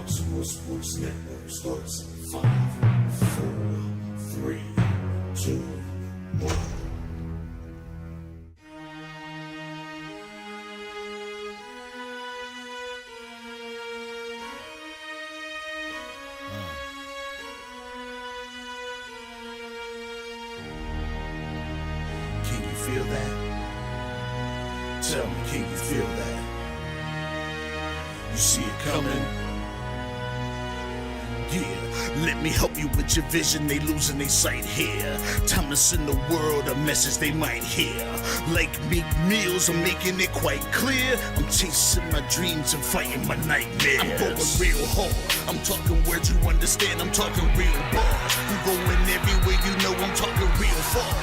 Roxamore Sports Network starts in 5, 4, 3, 2, 1. Can you feel that? Tell me, can you feel that? You see it coming? Yeah, let me help you with your vision. They losing their sight here. Time to send the world a message they might hear. Like Meek Mills, I'm making it quite clear. I'm chasing my dreams and fighting my nightmares. I'm going real hard. I'm talking words you understand. I'm talking real bars. I'm going everywhere you know. I'm talking real far.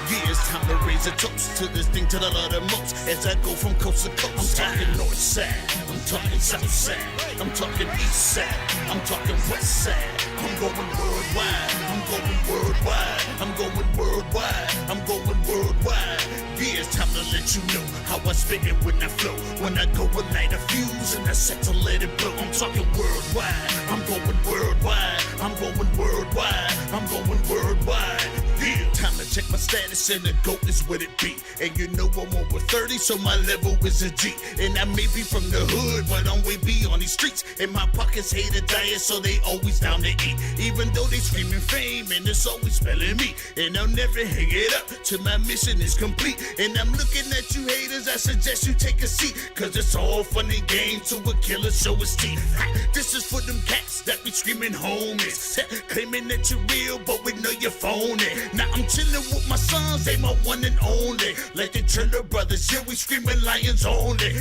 Yeah, it's time to raise a toast to this thing to the Lord the most. As I go from coast to coast, I'm talking north side, I'm talking south side, I'm talking east side, I'm talking west side. I'm going worldwide, I'm going worldwide, I'm going worldwide, I'm going worldwide. Yeah, it's time to let you know how I spit it when I flow. When I go and light a fuse and I set to let it blow. I'm talking worldwide, I'm going worldwide, I'm going worldwide, I'm going worldwide. Yeah, time to check my status and the GOAT is what it be. And you know I'm over 30, so my level is a G. And I may be from the hood, but I'm way beyond these streets. And my pockets hate a diet, so they always down to eat. Even though they screaming fame, and it's always spelling me. And I'll never hang it up till my mission is complete. And I'm looking at you haters, I suggest you take a seat. Cause it's all fun and games to a killer show his teeth. This is for them cats that be screaming homies. Claiming that you're real, but we know you're phony. Now I'm chillin' with my sons, they my one and only. Like the Turner brothers, yeah, we screamin' lions only.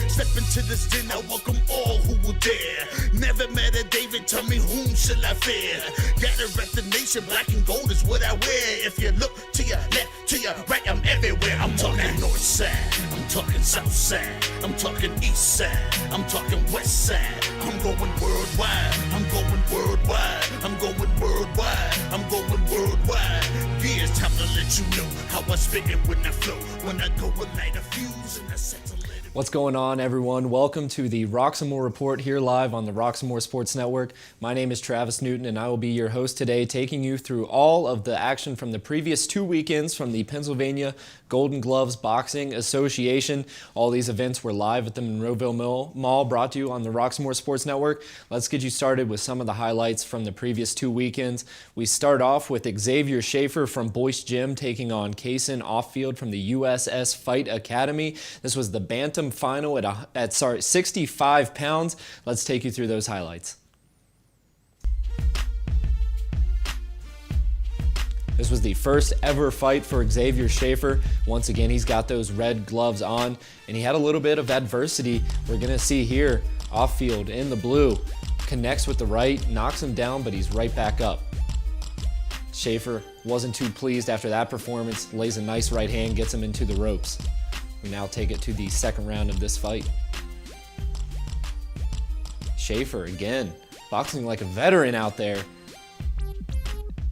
Step into this den, I welcome all who will dare. Never met a David, tell me whom shall I fear? Gotta rep the nation, black and gold is what I wear. If you look to your left, to your right, I'm everywhere. I'm talking north side, I'm talking south side, I'm talking east side, I'm talking west side. I'm going worldwide, I'm going worldwide, I'm going worldwide, I'm going worldwide. Yeah, it's time to let you know how I spit it when I flow. When I go and light a fuse and I set to let it. What's going on, everyone? Welcome to the Roxamore Report here live on the Roxamore Sports Network. My name is Travis Newton, and I will be your host today, taking you through all of the action from the previous 2 weekends from the Pennsylvania Golden Gloves Boxing Association. All these events were live at the Monroeville Mall, brought to you on the Roxamore Sports Network. Let's get you started with some of the highlights from the previous 2 weekends. We start off with Xavier Schaefer from Boyce Gym taking on Kaysen Offfield from the USS Fight Academy. This was the bantam final at 65 pounds. Let's take you through those highlights. This was the first ever fight for Xavier Schaefer. Once again, he's got those red gloves on, and he had a little bit of adversity. We're gonna see here, Offfield in the blue, connects with the right, knocks him down, but he's right back up. Schaefer wasn't too pleased after that performance, lays a nice right hand, gets him into the ropes. We now take it to the second round of this fight. Schaefer again, boxing like a veteran out there.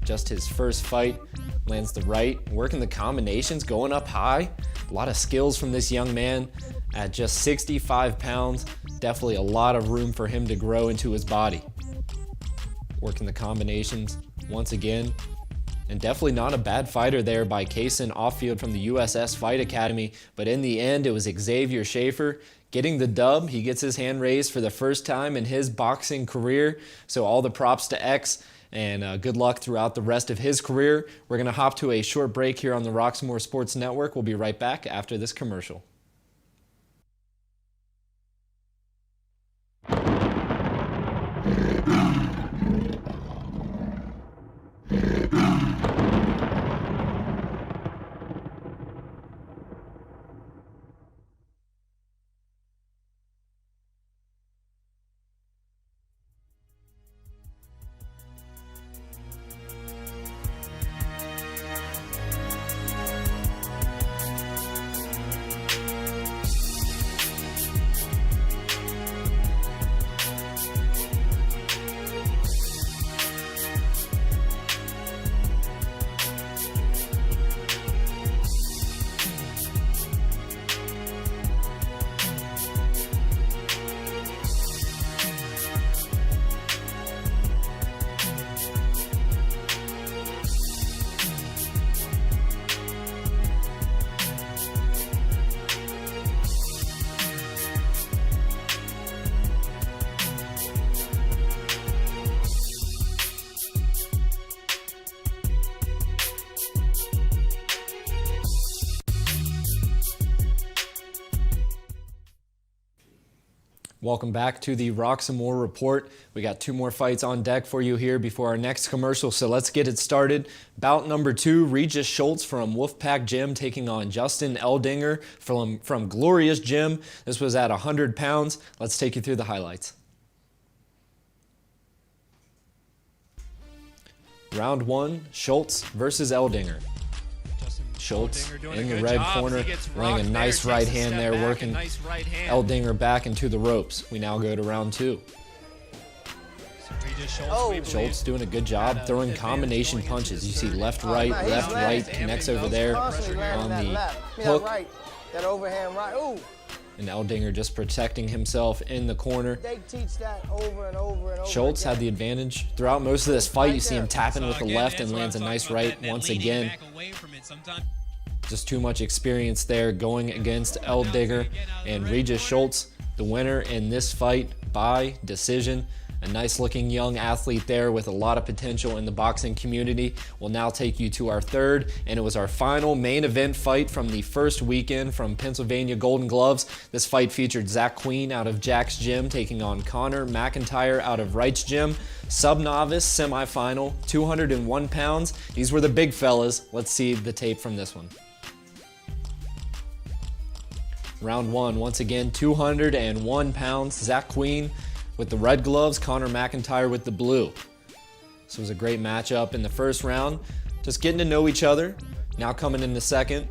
Just his first fight, lands the right, working the combinations, going up high. A lot of skills from this young man at just 65 pounds. Definitely a lot of room for him to grow into his body. Working the combinations once again. And definitely not a bad fighter there by Kaysen Offfield from the USS Fight Academy. But in the end, it was Xavier Schaefer getting the dub. He gets his hand raised for the first time in his boxing career. So all the props to X, and good luck throughout the rest of his career. We're going to hop to a short break here on the Roxamore Sports Network. We'll be right back after this commercial. Welcome back to the Roxamore Report. We got 2 more fights on deck for you here before our next commercial, so let's get it started. Bout number 2, Regis Schultz from Wolfpack Gym taking on Justin Eldinger from Glorious Gym. This was at 100 pounds. Let's take you through the highlights. Round 1, Schultz versus Eldinger. Schultz in the red corner, laying a nice right hand there, working Eldinger back into the ropes. We now go to round 2. Schultz doing a good job throwing combination punches. You see left, right, connects over there on the hook. That overhand right. Ooh. And Eldinger just protecting himself in the corner. They teach that over and over and over. Schultz had the advantage throughout most of this fight. You see him tapping with the left and lands a nice right once again. Just too much experience there going against Eldinger. And Regis Schultz, the winner in this fight by decision. A nice looking young athlete there with a lot of potential in the boxing community. We'll now take you to our third, and it was our final main event fight from the first weekend from Pennsylvania Golden Gloves. This fight featured Zach Queen out of Jack's Gym taking on Connor McIntyre out of Wright's Gym. Sub-novice semifinal, 201 pounds. These were the big fellas. Let's see the tape from this one. Round 1, once again, 201 pounds. Zach Queen with the red gloves, Connor McIntyre with the blue. This was a great matchup in the first round. Just getting to know each other. Now coming in the second.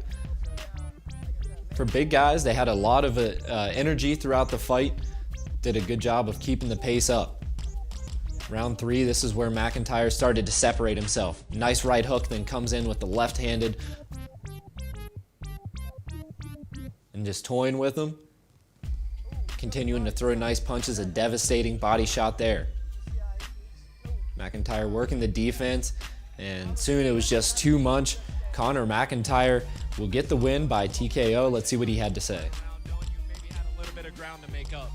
For big guys, they had a lot of energy throughout the fight. Did a good job of keeping the pace up. Round 3, this is where McIntyre started to separate himself. Nice right hook, then comes in with the left-handed. And just toying with him. Continuing to throw nice punches, a devastating body shot there. McIntyre working the defense, and soon it was just too much. Connor McIntyre will get the win by TKO. Let's see what he had to say. Maybe had a little bit of ground to make up.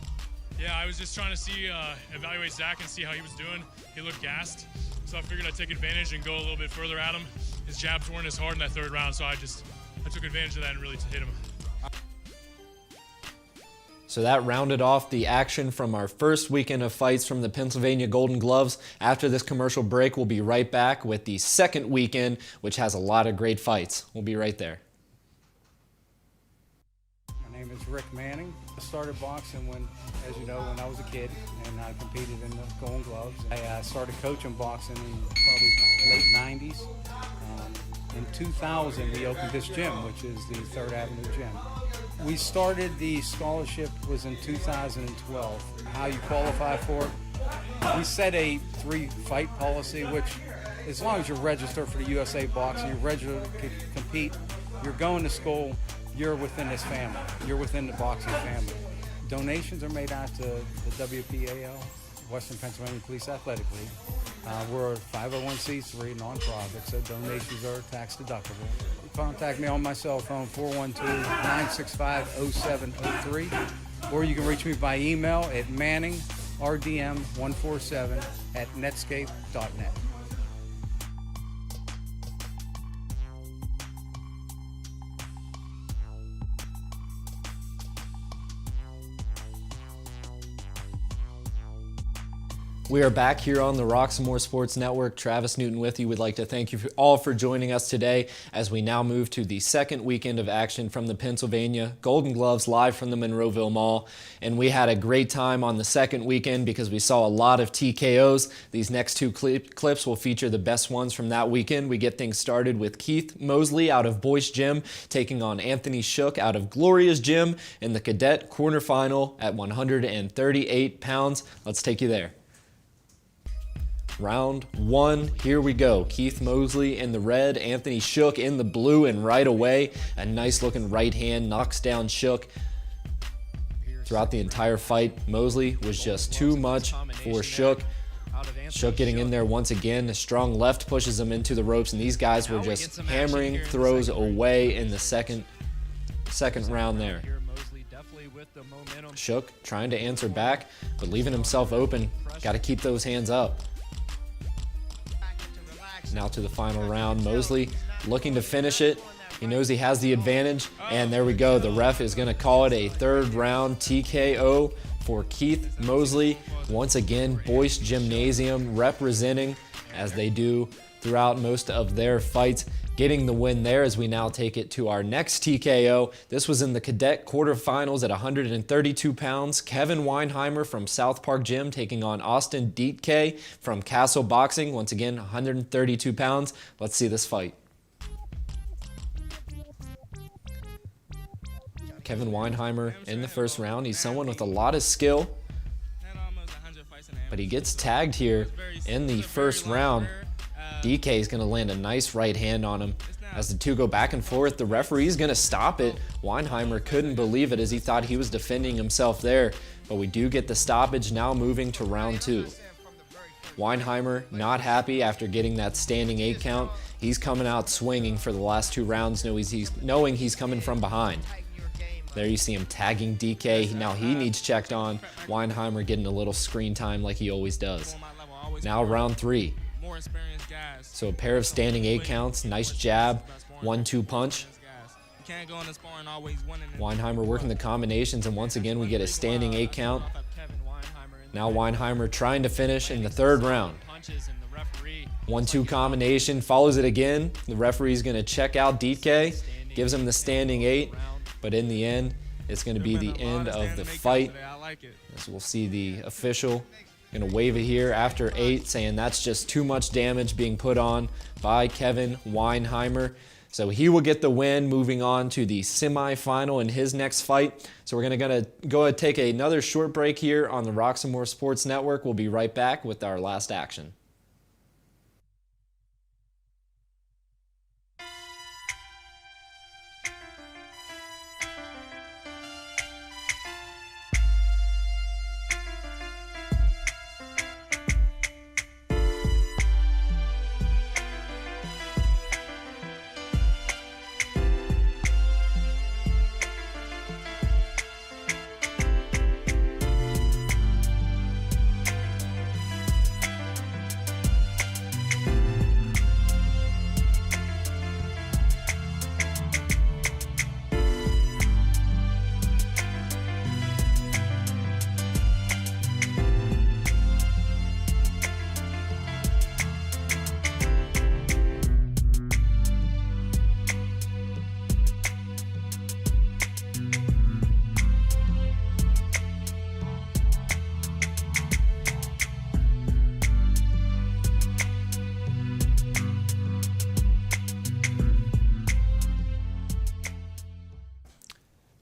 Yeah, I was just trying to see, evaluate Zach and see how he was doing. He looked gassed, so I figured I'd take advantage and go a little bit further at him. His jabs weren't as hard in that third round, so I took advantage of that and really hit him. So that rounded off the action from our first weekend of fights from the Pennsylvania Golden Gloves. After this commercial break, we'll be right back with the second weekend, which has a lot of great fights. We'll be right there. My name is Rick Manning. I started boxing when I was a kid, and I competed in the Golden Gloves. I started coaching boxing in probably late 90s. In 2000, we opened this gym, which is the 3rd Avenue Gym. We started, the scholarship was in 2012. How you qualify for it? We set a 3-fight policy, which as long as you're registered for the USA Boxing, you're registered to compete, you're going to school, you're within this family. You're within the boxing family. Donations are made out to the WPAL, Western Pennsylvania Police Athletic League. We're a 501c3 nonprofit, so donations are tax deductible. Contact me on my cell phone, 412-965-0703, or you can reach me by email at manningrdm147@netscape.net. We are back here on the Roxamore Sports Network. Travis Newton with you. We'd like to thank you all for joining us today as we now move to the second weekend of action from the Pennsylvania Golden Gloves live from the Monroeville Mall. And we had a great time on the second weekend because we saw a lot of TKOs. These next 2 clips will feature the best ones from that weekend. We get things started with Keith Mosley out of Boyce Gym taking on Anthony Shook out of Glorious Gym in the cadet quarterfinal at 138 pounds. Let's take you there. Round 1, here we go. Keith Mosley in the red, Anthony Shook in the blue, and right away, a nice looking right hand knocks down Shook. Throughout the entire fight, Mosley was just too much for Shook. Shook getting in there once again. A strong left pushes him into the ropes, and these guys were just hammering throws away in the second round there. Shook trying to answer back, but leaving himself open. Got to keep those hands up. Now to the final round. Mosley looking to finish it. He knows he has the advantage, and there we go. The ref is going to call it a 3rd round TKO for Keith Mosley. Once again, Boyce Gymnasium representing as they do throughout most of their fights, getting the win there as we now take it to our next TKO. This was in the cadet quarterfinals at 132 pounds. Kevin Weinheimer from South Park Gym taking on Austin Dietke from Castle Boxing. Once again, 132 pounds. Let's see this fight. Kevin Weinheimer in the first round. He's someone with a lot of skill, but he gets tagged here in the first round. DK is going to land a nice right hand on him. As the two go back and forth, the referee is going to stop it. Weinheimer couldn't believe it as he thought he was defending himself there, but we do get the stoppage, now moving to round 2. Weinheimer not happy after getting that standing 8 count. He's coming out swinging for the last 2 rounds, knowing he's coming from behind. There you see him tagging DK. Now he needs checked on. Weinheimer getting a little screen time like he always does. Now round 3. So a pair of standing 8 counts. Nice jab. 1-2 punch. Weinheimer working the combinations, and once again we get a standing 8 count. Now Weinheimer trying to finish in the 3rd round. 1-2 combination, follows it again. The referee's going to check out DK, gives him the standing 8. But in the end, it's going to be the end of the fight. As we'll see the official going to wave it here after 8, saying that's just too much damage being put on by Kevin Weinheimer. So he will get the win, moving on to the semifinal in his next fight. So we're going to go ahead and take another short break here on the Roxamore Sports Network. We'll be right back with our last action.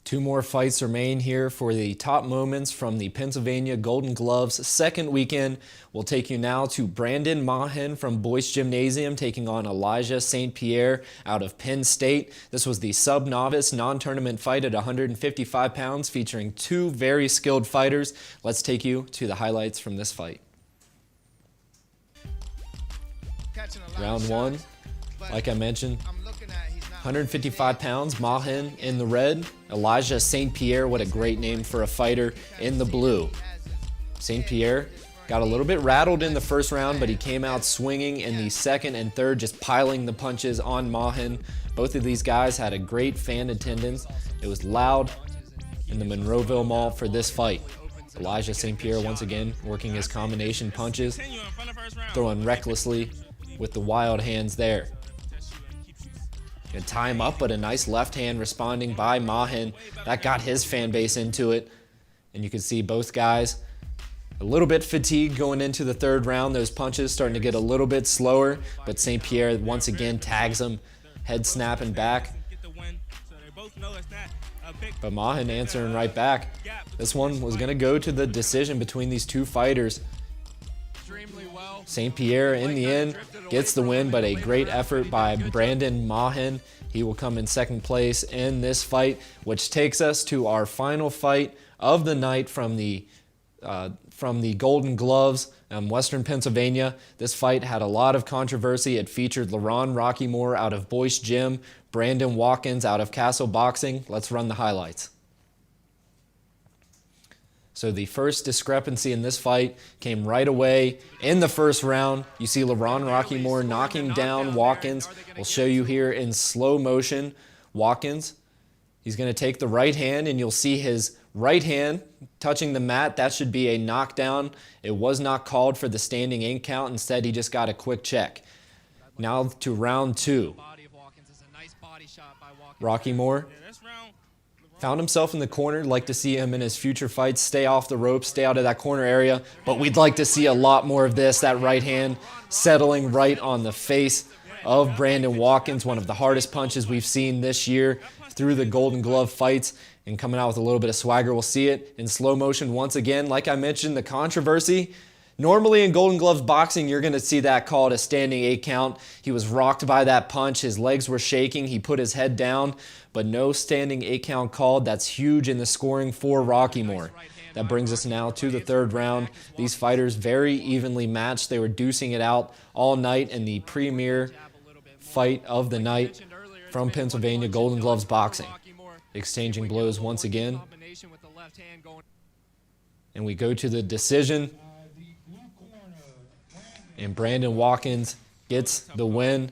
Two more fights remain here for the top moments from the Pennsylvania Golden Gloves second weekend. We'll take you now to Brandon Mahin from Boyce Gymnasium taking on Elijah St. Pierre out of Penn State. This was the sub-novice non-tournament fight at 155 pounds featuring 2 very skilled fighters. Let's take you to the highlights from this fight. Round 1, like I mentioned, 155 pounds, Mahin in the red. Elijah St. Pierre, what a great name for a fighter, in the blue. St. Pierre got a little bit rattled in the first round, but he came out swinging in the second and third, just piling the punches on Mahin. Both of these guys had a great fan attendance. It was loud in the Monroeville Mall for this fight. Elijah St. Pierre once again working his combination punches, throwing recklessly with the wild hands there. Gonna tie him up, but a nice left hand responding by Mahin. That got his fan base into it. And you can see both guys a little bit fatigued going into the third round. Those punches starting to get a little bit slower, but St. Pierre once again tags him, head snapping back. But Mahin answering right back. This one was gonna go to the decision between these two fighters. St. Pierre, in the end, gets the win, but a great effort by Brandon Mahin. He will come in second place in this fight, which takes us to our final fight of the night from the Golden Gloves, Western Pennsylvania. This fight had a lot of controversy. It featured LaRon Rockymore out of Boyce Gym, Brandon Watkins out of Castle Boxing. Let's run the highlights. So the first discrepancy in this fight came right away in the first round. You see LaRon Rockymore knocking down Watkins. We'll show you here in slow motion. Watkins, he's going to take the right hand, and you'll see his Right hand touching the mat, that should be a knockdown. It was not called for the standing 8 count. Instead, he just got a quick check. Now to round 2. Roxamore found himself in the corner. Like to see him in his future fights stay off the ropes, stay out of that corner area. But we'd like to see a lot more of this. That right hand settling right on the face of Brandon Watkins, one of the hardest punches we've seen this year through the Golden Glove fights, and coming out with a little bit of swagger. We'll see it in slow motion once again. Like I mentioned, the controversy. Normally in Golden Gloves boxing, you're going to see that called a standing 8 count. He was rocked by that punch. His legs were shaking. He put his head down, but no standing 8 count called. That's huge in the scoring for Roxamore. That brings us now to the 3rd round. These fighters very evenly matched. They were deucing it out all night in the premier fight of the night from Pennsylvania, Golden Gloves boxing. Exchanging blows once again. And we go to the decision. And Brandon Watkins gets the win.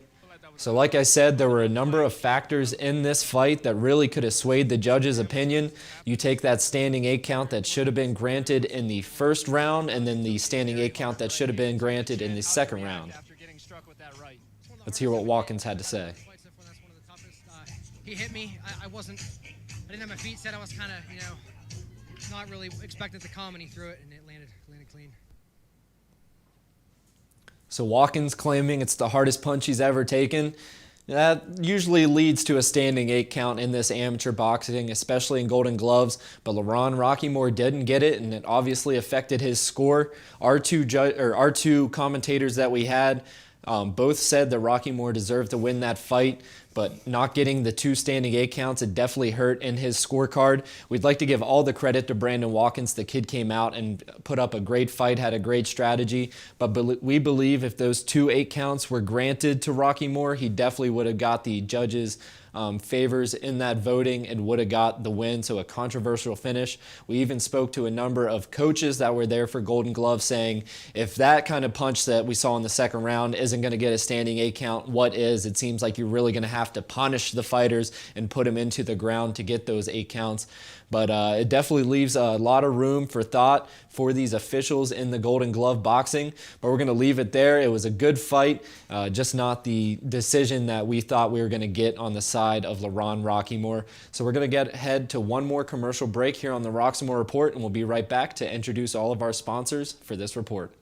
So like I said, there were a number of factors in this fight that really could have swayed the judge's opinion. You take that standing 8 count that should have been granted in the 1st round, and then the standing 8 count that should have been granted in the 2nd round. Let's hear what Watkins had to say. He hit me. I didn't have my feet set. I was kind of, not really expecting to come, and he threw it, and it landed clean. So Watkins claiming it's the hardest punch he's ever taken. That usually leads to a standing 8 count in this amateur boxing, especially in Golden Gloves. But Roxamore didn't get it, and it obviously affected his score. Our two commentators that we had both said that Roxamore deserved to win that fight, but not getting the 2 standing 8 counts, it definitely hurt in his scorecard. We'd like to give all the credit to Brandon Watkins. The kid came out and put up a great fight, had a great strategy, but we believe if those 2 8 counts were granted to Roxamore, he definitely would have got the judges' favors in that voting and would have got the win, so a controversial finish. We even spoke to a number of coaches that were there for Golden Glove saying, if that kind of punch that we saw in the 2nd round isn't going to get a standing 8 count, what is? It seems like you're really going to have to punish the fighters and put them into the ground to get those 8 counts. But it definitely leaves a lot of room for thought for these officials in the Golden Glove boxing. But we're going to leave it there. It was a good fight, just not the decision that we thought we were going to get on the side of Roxamore. So we're going to head to one more commercial break here on the Roxamore Report, and we'll be right back to introduce all of our sponsors for this report.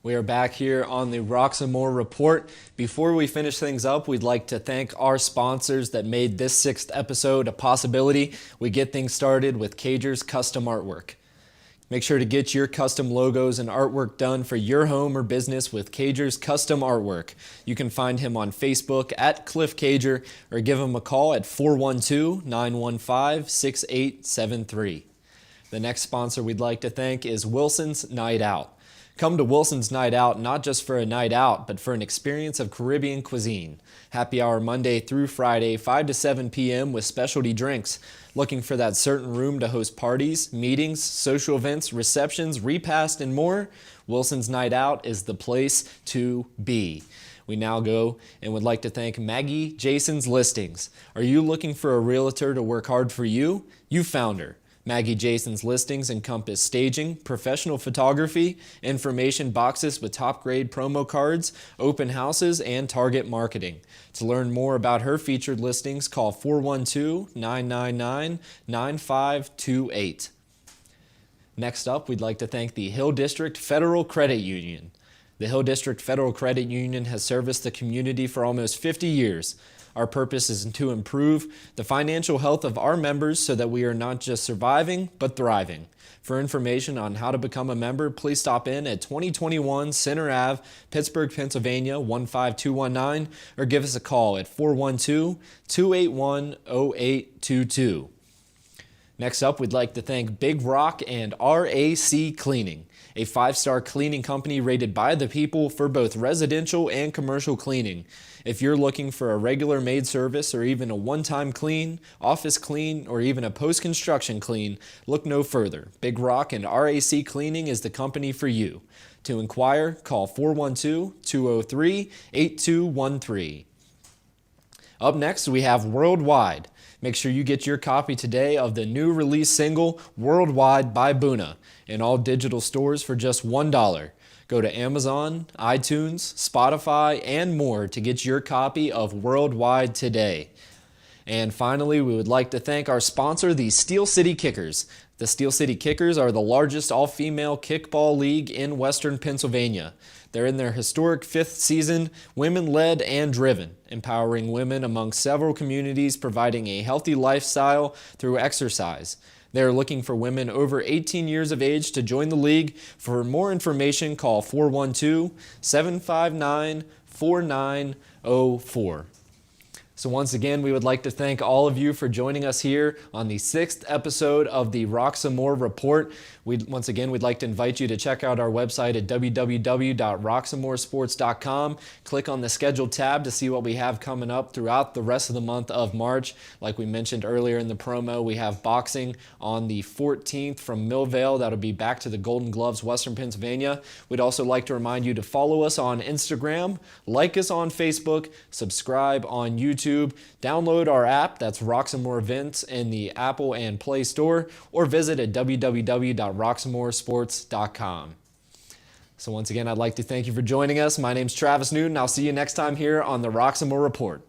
We are back here on the Roxamore Report. Before we finish things up, we'd like to thank our sponsors that made this 6th episode a possibility. We get things started with Cager's Custom Artwork. Make sure to get your custom logos and artwork done for your home or business with Cager's Custom Artwork. You can find him on Facebook at Cliff Cager or give him a call at 412-915-6873. The next sponsor we'd like to thank is Wilson's Night Out. Come to Wilson's Night Out not just for a night out, but for an experience of Caribbean cuisine. Happy hour Monday through Friday, 5 to 7 p.m. with specialty drinks. Looking for that certain room to host parties, meetings, social events, receptions, repast, and more? Wilson's Night Out is the place to be. We now go and would like to thank Maggie Jason's Listings. Are you looking for a realtor to work hard for you? You found her. Maggie Jason's Listings encompass staging, professional photography, information boxes with top-grade promo cards, open houses, and target marketing. To learn more about her featured listings, call 412-999-9528. Next up, we'd like to thank the Hill District Federal Credit Union. The Hill District Federal Credit Union has serviced the community for almost 50 years. Our purpose is to improve the financial health of our members so that we are not just surviving, but thriving. For information on how to become a member, please stop in at 2021 Center Ave, Pittsburgh, Pennsylvania, 15219, or give us a call at 412-281-0822. Next up, we'd like to thank Big Rock and RAC Cleaning, a 5-star cleaning company rated by the people for both residential and commercial cleaning. If you're looking for a regular maid service or even a one-time clean, office clean, or even a post-construction clean, look no further. Big Rock and RAC Cleaning is the company for you. To inquire, call 412-203-8213. Up next, we have Worldwide. Make sure you get your copy today of the new release single, Worldwide by Boona, in all digital stores for just $1. Go to Amazon, iTunes, Spotify, and more to get your copy of Worldwide today. And finally, we would like to thank our sponsor, the Steel City Kickers. The Steel City Kickers are the largest all-female kickball league in Western Pennsylvania. They're in their historic 5th season, women-led and driven, empowering women among several communities, providing a healthy lifestyle through exercise. They are looking for women over 18 years of age to join the league. For more information, call 412-759-4904. So once again, we would like to thank all of you for joining us here on the 6th episode of the Roxamore Report. We'd like to invite you to check out our website at www.roxamoresports.com. Click on the schedule tab to see what we have coming up throughout the rest of the month of March. Like we mentioned earlier in the promo, we have boxing on the 14th from Millvale. That'll be back to the Golden Gloves, Western Pennsylvania. We'd also like to remind you to follow us on Instagram, like us on Facebook, subscribe on YouTube, download our app, that's Roxamore Events, in the Apple and Play Store, or visit at www.roxamoresports.com. So once again, I'd like to thank you for joining us. My name's Travis Newton. I'll see you next time here on the Roxamore Report.